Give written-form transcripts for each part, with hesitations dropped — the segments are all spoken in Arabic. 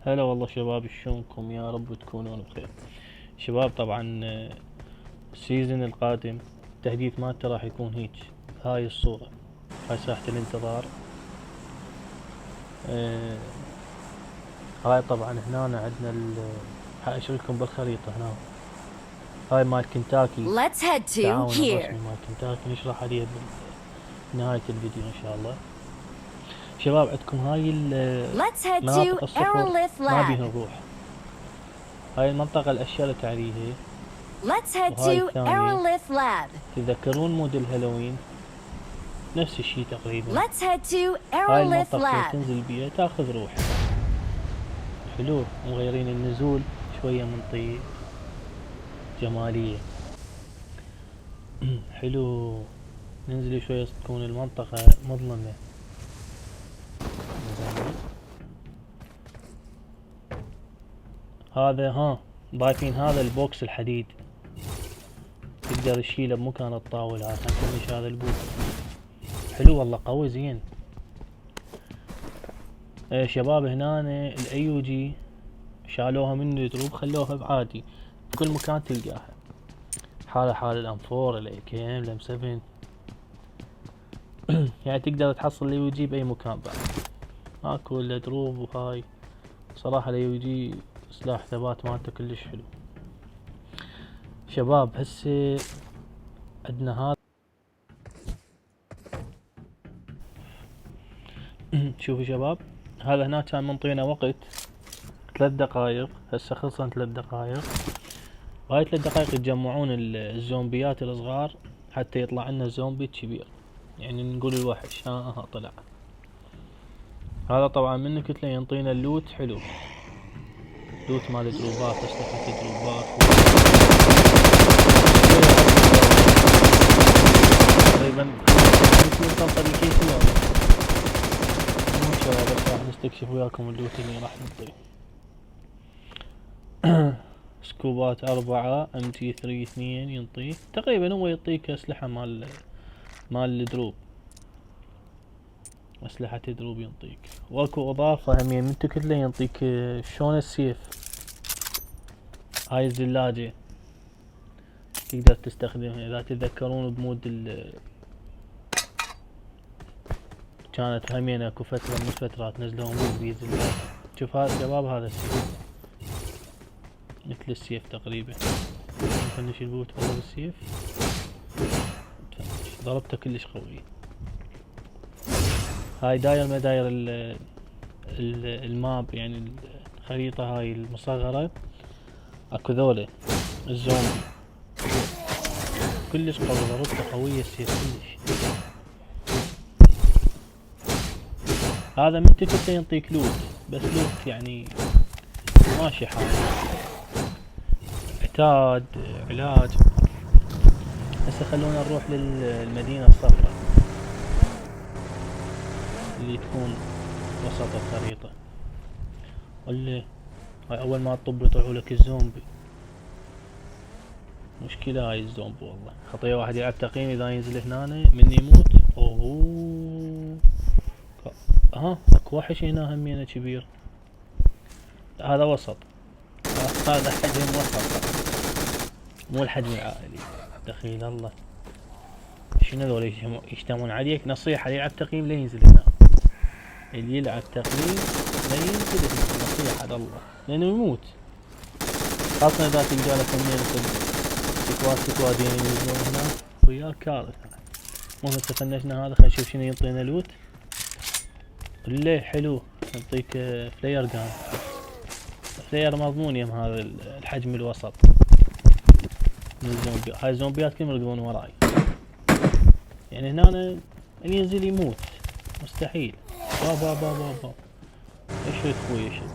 هلا والله شباب، شلونكم؟ يا رب تكونون بخير. شباب طبعا السيزن القادم التحديث مالته راح يكون هيج. هاي الصورة، هاي ساحة الانتظار. هاي طبعا هنا عندنا حاشركم بالخريطة هنا. هاي مال كنتاكي، Let's head to التعاون here. الرسمي مال كنتاكي، نشرح عليه بنهاية الفيديو ان شاء الله. شباب عندكم هاي Let's head مناطق to الصفر Aerolith ما بيها Lab. نروح. هاي المنطقة اللي اشرت عليها. Let's head وهاي to الثانية. Aerolith Lab. تتذكرون مود الهالوين؟ نفس الشي تقريبا. Let's head to هاي Aerolith المنطقة اللي Lab. تنزل بيها تاخذ روح. حلو، مغيرين النزول شوية منطقة جمالية. حلو، ننزل شوية تكون المنطقة مظلمة. هذا ضايفين هذا البوكس الحديد، تقدر تشيله بمكان الطاولة عشان تمشي هذا البوكس. حلو والله، قوي زين. شباب هنا الاي جي شالوها من الدروب، خلوها بعادي بكل مكان تلقاها. حال الام 4 الاي كي ام الام 7 يعني تقدر تحصل الاي جي باي مكان بعد. اكو الا دروب. وهاي صراحة الاي جي سلاح ثبات مالته كلش حلو. شباب هسه عندنا هذا. شوفوا شباب، هذا هنا كان منطينا وقت 3 دقائق، هسه خلصن 3 دقائق. وهاي 3 دقائق يتجمعون الزومبيات الصغار حتى يطلع لنا الزومبي الكبير، يعني نقول الوحش. طلع. هذا طبعا من كتله ينطينا اللوت. حلو، لوت مال دروبات، اسلحة دروبات تقريبا. مثل الطلقة الكيسية. مو شباب، بس راح نستكشف وياكم اللوت اللي راح نعطيه. سكوبات 4 MG3 ينطيك تقريبا. هو يعطيك اسلحة مال الدروب، اسلحة دروب ينطيك. واكو اضافة همين من كتله ينطيك شلون السيف. هاي الزلاجة تقدر تستخدمها اذا تتذكرون بمود كانت همين اكو فترة من الفترات نزلوا مود بيه زلاجة. شوف هذا شباب، هذا السيف مثل السيف تقريبا. نفنش البوت والله بالسيف. ضربته كلش قوي. هاي داير ما داير الماب، يعني الخريطة هاي المصغرة. اكو ذولا الزومبي كلش قوي، ضربته قوية السيف كلش. هذا من تكته ينطيك لوت، بس لوت يعني ماشي حالي. اعتاد علاج. هسه خلونا نروح للمدينة الصفراء اللي تكون وسط الخريطة. هاي اول ما تطب يطلعوا لك الزومبي. مشكلة هاي الزومبي والله. خطية واحد يلعب تقييم اذا ينزل هنا من يموت. اكو وحش هنا همينه كبير. هذا وسط، هذا حجم وسط مو الحجم العائلي. دخيل الله، شنو ذول يجتمعون عليك؟ نصيحة اللي يلعب تقييم لا ينزل هنا. اللي يلعب تقييم لا ينزل هنا، نصيحة الله، لانه يموت. خاصة اذا تلقى لك همين سكوادين ينزلون هنا وياك كارثة. المهم هسه فنشنا هذا. خلينا نشوف شنو ينطينا لوت. اللي حلو يعطيك فلاير جان. فلاير مضمون يم هذا الحجم الوسط من الزومبي. هاي الزومبيات كلهم يركضون وراي، يعني هنا اللي ينزل يموت مستحيل. بابا اشرد خوي اشرد.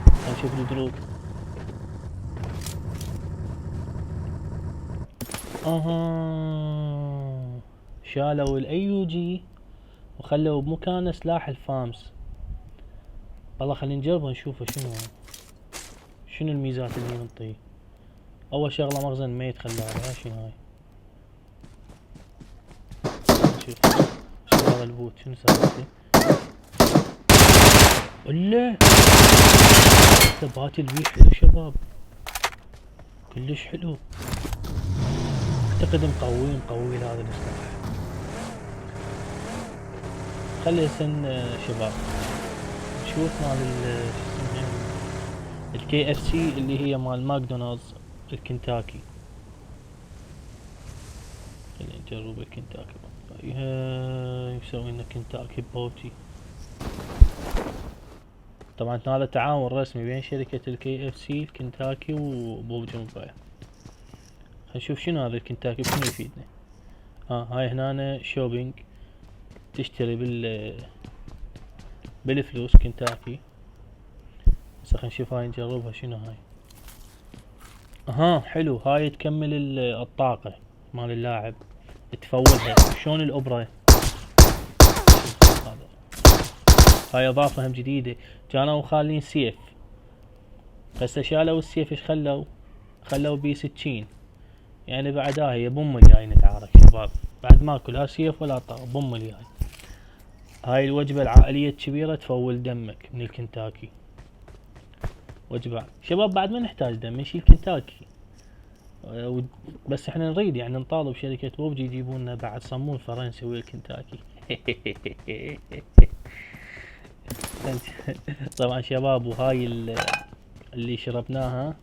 خلينا نشوف الدروب. شالوا الاي جي وخلوا بمكانه سلاح الفامس. والله خلينا نجربه نشوفه شنو الميزات اللي ينطيه. اول شغله مخزن ميت خلاها. شنو هاي؟ شوف هذا البوت شنو سويته. ثبات البي حلو شباب، كلش حلو. اعتقد مقوي هذا السلاح. خلي هسه شباب نشوف مال الكي اف سي اللي هي مال ماكدونالدز الكنتاكي. خلينا نجرب الكنتاكي. يسوي لنا كنتاكي ببوبجي. طبعا هذا تعاون رسمي بين شركة الكي اف سي الكنتاكي وبوبجي موبايل. نشوف شنو هذا الكنتاكي شنو يفيدنا. هاي هنا شوبينج، تشتري بالفلوس كنتاكي. هسه خلينا نشوف هاي نجربها شنو هاي. حلو، هاي تكمل الطاقة مال اللاعب، تفولها شلون الأوبرا. هاي اضافة هم جديدة. كانوا خالين سيف، هسه شالوا السيف. ايش خلوا بيه سكين. يعني بعدها هي بم الجاي نتعارك شباب، بعد ماكو لا سيف ولا طاق، بم الجاي. هاي الوجبة العائلية الكبيرة تفول دمك من الكنتاكي. وجبة شباب بعد ما نحتاج دم نشيل كنتاكي. بس احنا نريد يعني نطالب شركة بوبجي يجيبون لنا بعد صمون فرنسي ويا الكنتاكي. طبعا شباب، وهاي اللي شربناها